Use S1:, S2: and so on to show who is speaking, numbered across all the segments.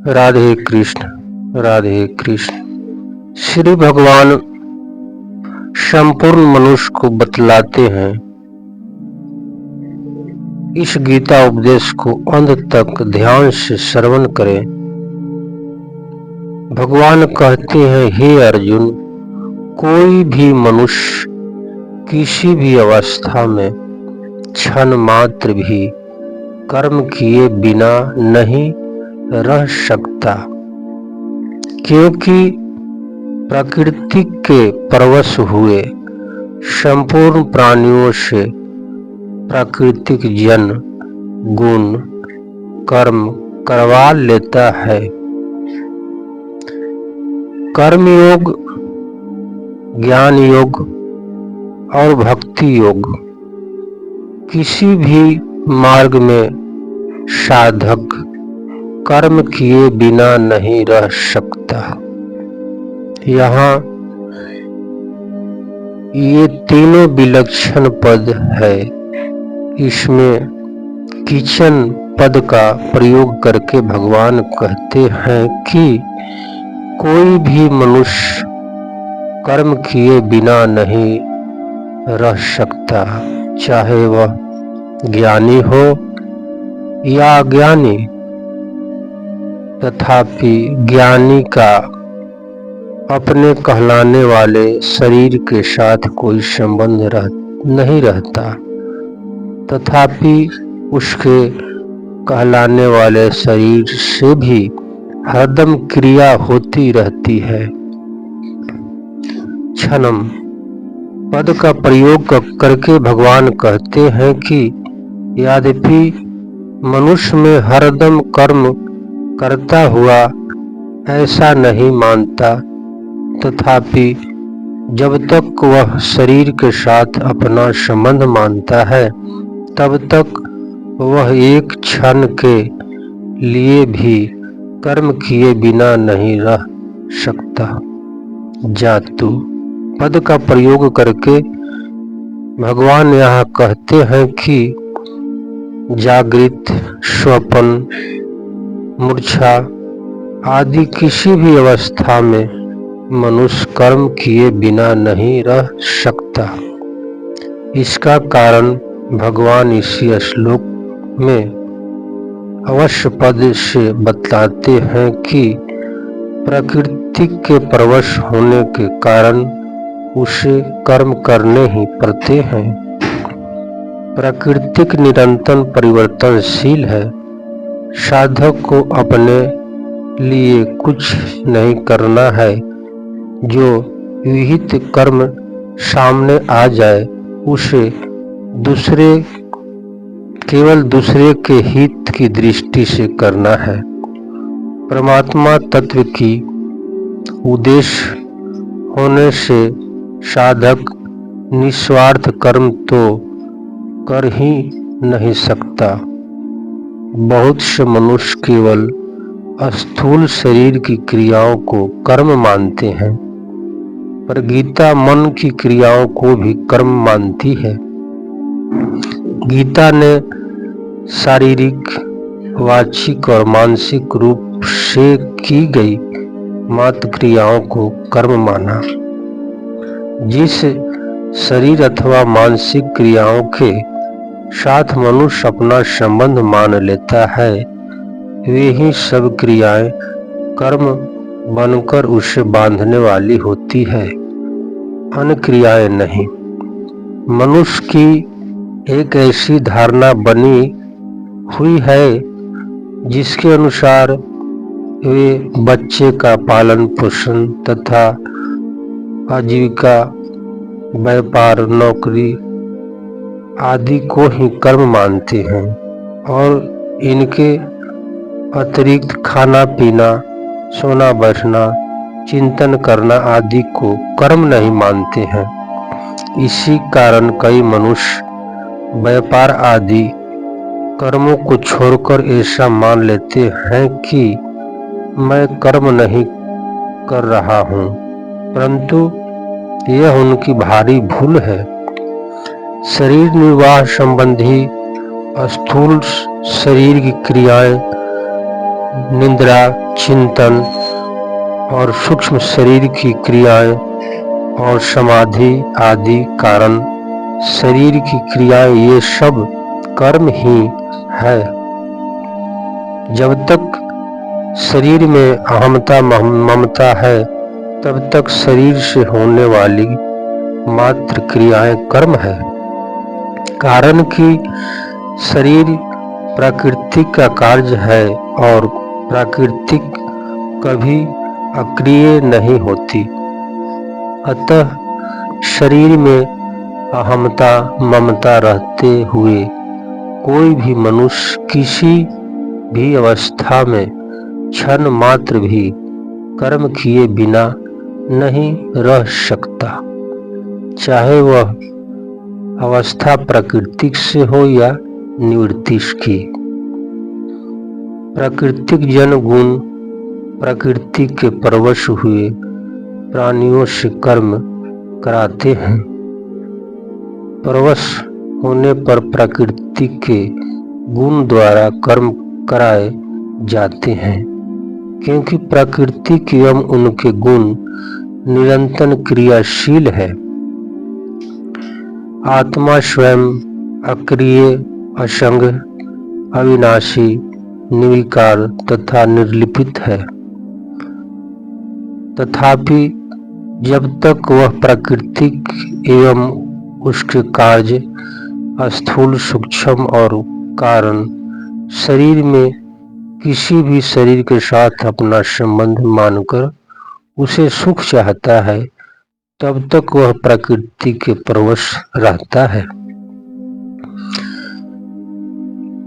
S1: राधे कृष्ण राधे कृष्ण। श्री भगवान संपूर्ण मनुष्य को बतलाते हैं, इस गीता उपदेश को अंत तक ध्यान से श्रवण करें। भगवान कहते हैं, हे अर्जुन, कोई भी मनुष्य किसी भी अवस्था में क्षण मात्र भी कर्म किए बिना नहीं रह सकता, क्योंकि प्रकृति के परवश हुए संपूर्ण प्राणियों से प्राकृतिक जन गुण कर्म करवा लेता है। कर्म योग, ज्ञान योग और भक्ति योग किसी भी मार्ग में साधक कर्म किए बिना नहीं रह सकता। यहाँ ये तीनों विलक्षण पद है। इसमें किचन पद का प्रयोग करके भगवान कहते हैं कि कोई भी मनुष्य कर्म किए बिना नहीं रह सकता, चाहे वह ज्ञानी हो या अज्ञानी। तथापि ज्ञानी का अपने कहलाने वाले शरीर के साथ कोई संबंध नहीं रहता, तथापि उसके कहलाने वाले शरीर से भी हरदम क्रिया होती रहती है। क्षणम पद का प्रयोग करके भगवान कहते हैं कि यद्यपि मनुष्य में हरदम कर्म करता हुआ ऐसा नहीं मानता, तथापि जब तक वह शरीर के साथ अपना संबंध मानता है, तब तक वह एक क्षण के लिए भी कर्म किए बिना नहीं रह सकता। जातु पद का प्रयोग करके भगवान यहाँ कहते हैं कि जागृत, स्वप्न, मूर्छा आदि किसी भी अवस्था में मनुष्य कर्म किए बिना नहीं रह सकता। इसका कारण भगवान इसी श्लोक में अवश्य पद से बतलाते हैं कि प्रकृति के परवश होने के कारण उसे कर्म करने ही पड़ते हैं। प्रकृति निरंतर परिवर्तनशील है। साधक को अपने लिए कुछ नहीं करना है। जो विहित कर्म सामने आ जाए उसे केवल दूसरे के हित की दृष्टि से करना है। परमात्मा तत्व की उद्देश्य होने से साधक निस्वार्थ कर्म तो कर ही नहीं सकता। बहुत से मनुष्य केवल स्थूल शरीर की क्रियाओं को कर्म मानते हैं, पर गीता मन की क्रियाओं को भी कर्म मानती है। गीता ने शारीरिक, वाचिक और मानसिक रूप से की गई मात्र क्रियाओं को कर्म माना। जिस शरीर अथवा मानसिक क्रियाओं के साथ मनुष्य अपना संबंध मान लेता है, वे ही सब क्रियाएं कर्म बनकर उसे बांधने वाली होती है, अन्य क्रियाएं नहीं। मनुष्य की एक ऐसी धारणा बनी हुई है जिसके अनुसार वे बच्चे का पालन पोषण तथा आजीविका, व्यापार, नौकरी आदि को ही कर्म मानते हैं और इनके अतिरिक्त खाना पीना, सोना बैठना, चिंतन करना आदि को कर्म नहीं मानते हैं। इसी कारण कई मनुष्य व्यापार आदि कर्मों को छोड़कर ऐसा मान लेते हैं कि मैं कर्म नहीं कर रहा हूँ, परंतु यह उनकी भारी भूल है। शरीर निर्वाह संबंधी स्थूल शरीर की क्रियाएं निद्रा, चिंतन और सूक्ष्म शरीर की क्रियाएं और समाधि आदि कारण शरीर की क्रियाएं ये सब कर्म ही है। जब तक शरीर में अहमता ममता है तब तक शरीर से होने वाली मात्र क्रियाएं कर्म है। कारण कि शरीर प्रकृति का कार्य है और प्रकृति कभी अक्रिय नहीं होती। अतः शरीर में अहमता ममता रहते हुए कोई भी मनुष्य किसी भी अवस्था में क्षण मात्र भी कर्म किए बिना नहीं रह सकता, चाहे वह अवस्था प्राकृतिक से हो या निवृत्ति की। प्राकृतिक जन गुण प्रकृति के परवश हुए प्राणियों से कर्म कराते हैं। परवश होने पर प्रकृति के गुण द्वारा कर्म कराए जाते हैं, क्योंकि प्रकृति एवं उनके गुण निरंतर क्रियाशील है। आत्मा स्वयं अक्रिय, असंग, अविनाशी, निर्विकार तथा निर्लिप्त है। तथापि जब तक वह प्रकृति एवं उसके कार्य स्थूल, सूक्ष्म और कारण शरीर में किसी भी शरीर के साथ अपना संबंध मानकर उसे सुख चाहता है, तब तक वह प्रकृति के परवश रहता है।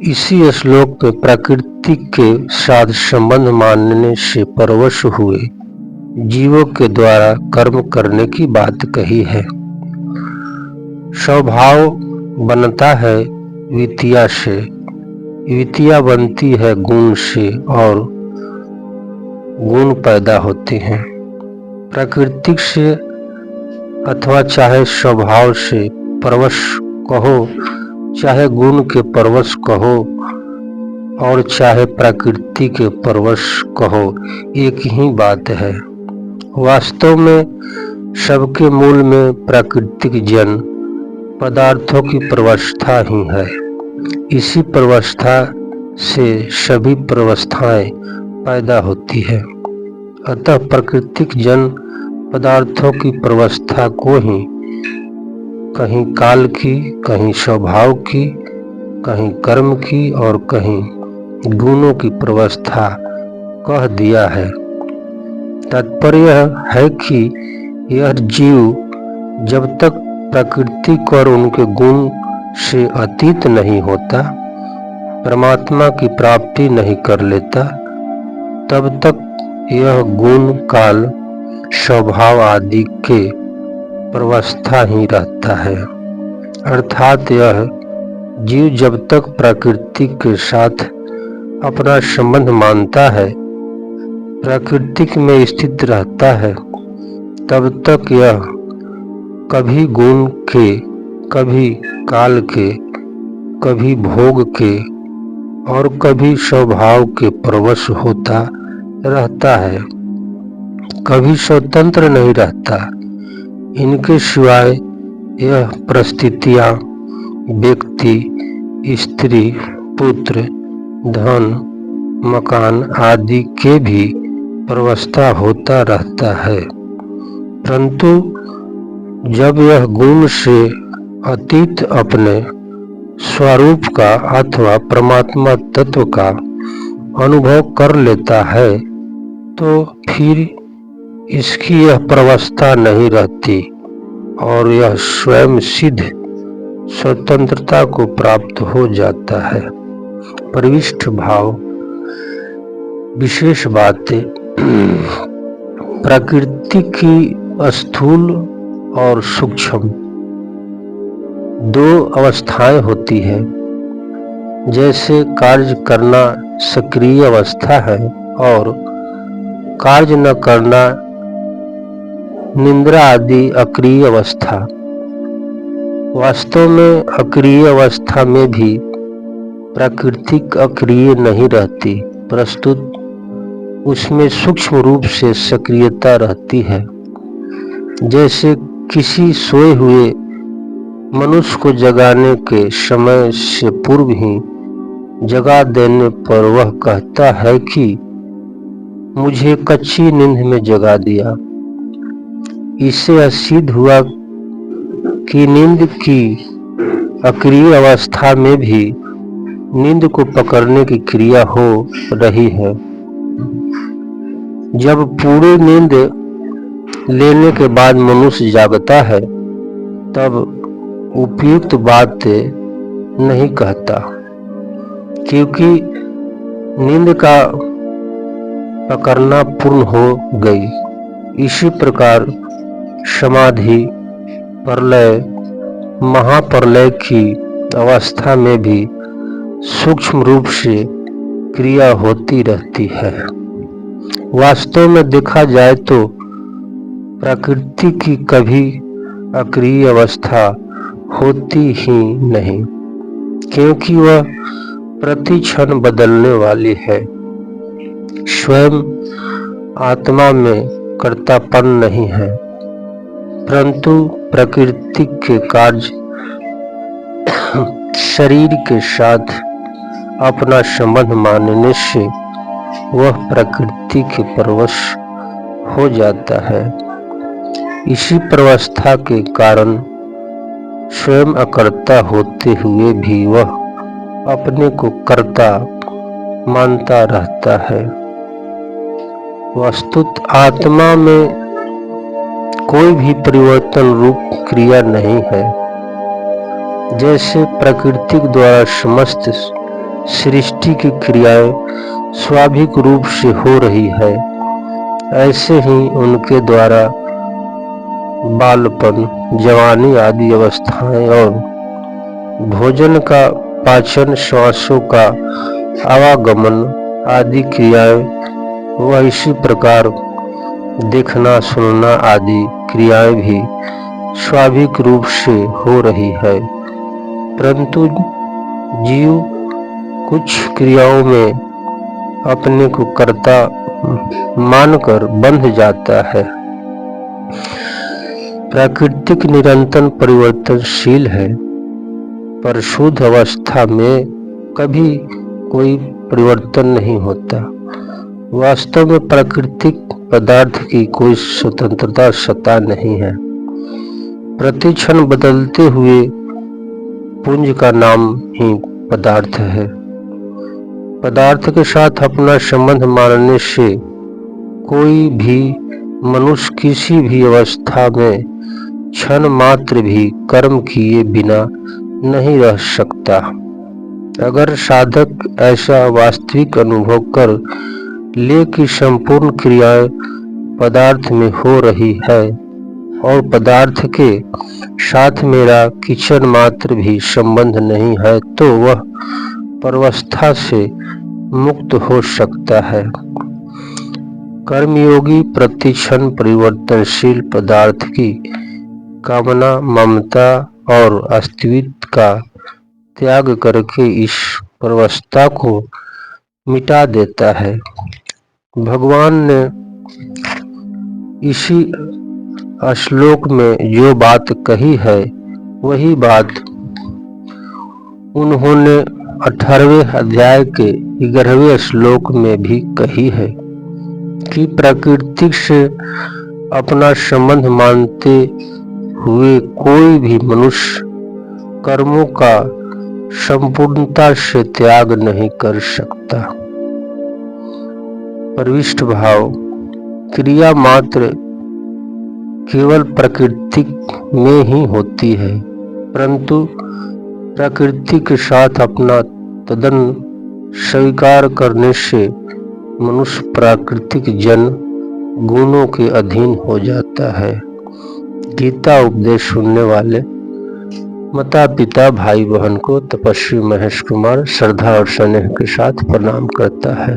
S1: इसी श्लोक में प्रकृति के साथ संबंध मानने से परवश हुए जीवों के द्वारा कर्म करने की बात कही है। स्वभाव बनता है वित्तिया से, वित्तिया बनती है गुण से और गुण पैदा होते हैं। प्राकृतिक से अथवा चाहे स्वभाव से परवश कहो, चाहे गुण के परवश कहो और चाहे प्रकृति के परवश कहो, एक ही बात है। वास्तव में सबके मूल में प्राकृतिक जन पदार्थों की प्रवस्था ही है। इसी प्रवस्था से सभी प्रवस्थाएं पैदा होती है। अतः प्राकृतिक जन पदार्थों की प्रवस्था को ही कहीं काल की, कहीं स्वभाव की, कहीं कर्म की और कहीं गुणों की प्रवस्था कह दिया है। तात्पर्य है कि यह जीव जब तक प्रकृति और उनके गुण से अतीत नहीं होता, परमात्मा की प्राप्ति नहीं कर लेता, तब तक यह गुण, काल, स्वभाव आदि के प्रवस्था ही रहता है। अर्थात यह जीव जब तक प्रकृति के साथ अपना संबंध मानता है, प्रकृति में स्थित रहता है, तब तक यह कभी गुण के, कभी काल के, कभी भोग के और कभी स्वभाव के परवश होता रहता है, कभी स्वतंत्र नहीं रहता। इनके सिवाय यह परिस्थितियां व्यक्ति, स्त्री, पुत्र, धन, मकान आदि के भी प्रवस्था होता रहता है। परंतु जब यह गुण से अतीत अपने स्वरूप का अथवा परमात्मा तत्व का अनुभव कर लेता है, तो फिर इसकी यह प्रवस्था नहीं रहती और यह स्वयं सिद्ध स्वतंत्रता को प्राप्त हो जाता है। प्रविष्ट भाव विशेष बातें। प्रकृति की स्थूल और सूक्ष्म दो अवस्थाएं होती है। जैसे कार्य करना सक्रिय अवस्था है और कार्य न करना निद्रा आदि अक्रिय अवस्था। वास्तव में अक्रिय अवस्था में भी प्रकृति अक्रिय नहीं रहती, प्रस्तुत उसमें सूक्ष्म रूप से सक्रियता रहती है। जैसे किसी सोए हुए मनुष्य को जगाने के समय से पूर्व ही जगा देने पर वह कहता है कि मुझे कच्ची नींद में जगा दिया। इससे यह सिद्ध हुआ कि नींद की अक्रिय अवस्था में भी नींद को पकड़ने की क्रिया हो रही है। जब पूरी नींद लेने के बाद मनुष्य जागता है तब उपयुक्त बातें नहीं कहता, क्योंकि नींद का पकड़ना पूर्ण हो गई। इसी प्रकार समाधि, प्रलय, महाप्रलय की अवस्था में भी सूक्ष्म रूप से क्रिया होती रहती है। वास्तव में देखा जाए तो प्रकृति की कभी अक्रिय अवस्था होती ही नहीं, क्योंकि वह प्रति क्षण बदलने वाली है। स्वयं आत्मा में कर्तापन नहीं है, परंतु प्रकृति के कार्य शरीर के साथ अपना संबंध मानने से वह प्रकृति के परवश हो जाता है। इसी परवस्था के कारण स्वयं अकर्ता होते हुए भी वह अपने को कर्ता मानता रहता है। वस्तुत आत्मा में कोई भी परिवर्तन रूप क्रिया नहीं है। जैसे प्रकृति द्वारा समस्त सृष्टि की क्रियाएं स्वाभाविक रूप से हो रही है, ऐसे ही उनके द्वारा बालपन, जवानी आदि अवस्थाएं और भोजन का पाचन, श्वासों का आवागमन आदि क्रियाएं वह इसी प्रकार देखना, सुनना आदि क्रियाएं भी स्वाभाविक रूप से हो रही है, परंतु जीव कुछ क्रियाओं में अपने को कर्ता मानकर बंध जाता है। प्राकृतिक निरंतर परिवर्तनशील है, पर शुद्ध अवस्था में कभी कोई परिवर्तन नहीं होता। वास्तव में प्राकृतिक पदार्थ की कोई स्वतंत्रता सत्ता नहीं है। प्रति क्षण बदलते हुए पुंज का नाम ही पदार्थ है। पदार्थ के साथ अपना संबंध मानने से कोई भी मनुष्य किसी भी अवस्था में क्षण मात्र भी कर्म किए बिना नहीं रह सकता। अगर साधक ऐसा वास्तविक अनुभव कर ले कि संपूर्ण क्रियाएं पदार्थ में हो रही है और पदार्थ के साथ मेरा किंचन मात्र भी संबंध नहीं है, तो वह परवस्था से मुक्त हो सकता है। कर्मयोगी प्रति क्षण परिवर्तनशील पदार्थ की कामना, ममता और अस्तित्व का त्याग करके इस परवस्था को मिटा देता है। भगवान ने इसी श्लोक में जो बात कही है वही बात उन्होंने 18वें अध्याय के 11वें श्लोक में भी कही है कि प्रकृति से अपना संबंध मानते हुए कोई भी मनुष्य कर्मों का संपूर्णता से त्याग नहीं कर सकता। प्रविष्ट भाव क्रिया मात्र केवल प्रकृति में ही होती है, परंतु प्रकृति के साथ अपना तदन स्वीकार करने से मनुष्य प्राकृतिक जन गुणों के अधीन हो जाता है। गीता उपदेश सुनने वाले माता पिता, भाई बहन को तपस्वी महेश कुमार श्रद्धा और स्नेह के साथ प्रणाम करता है।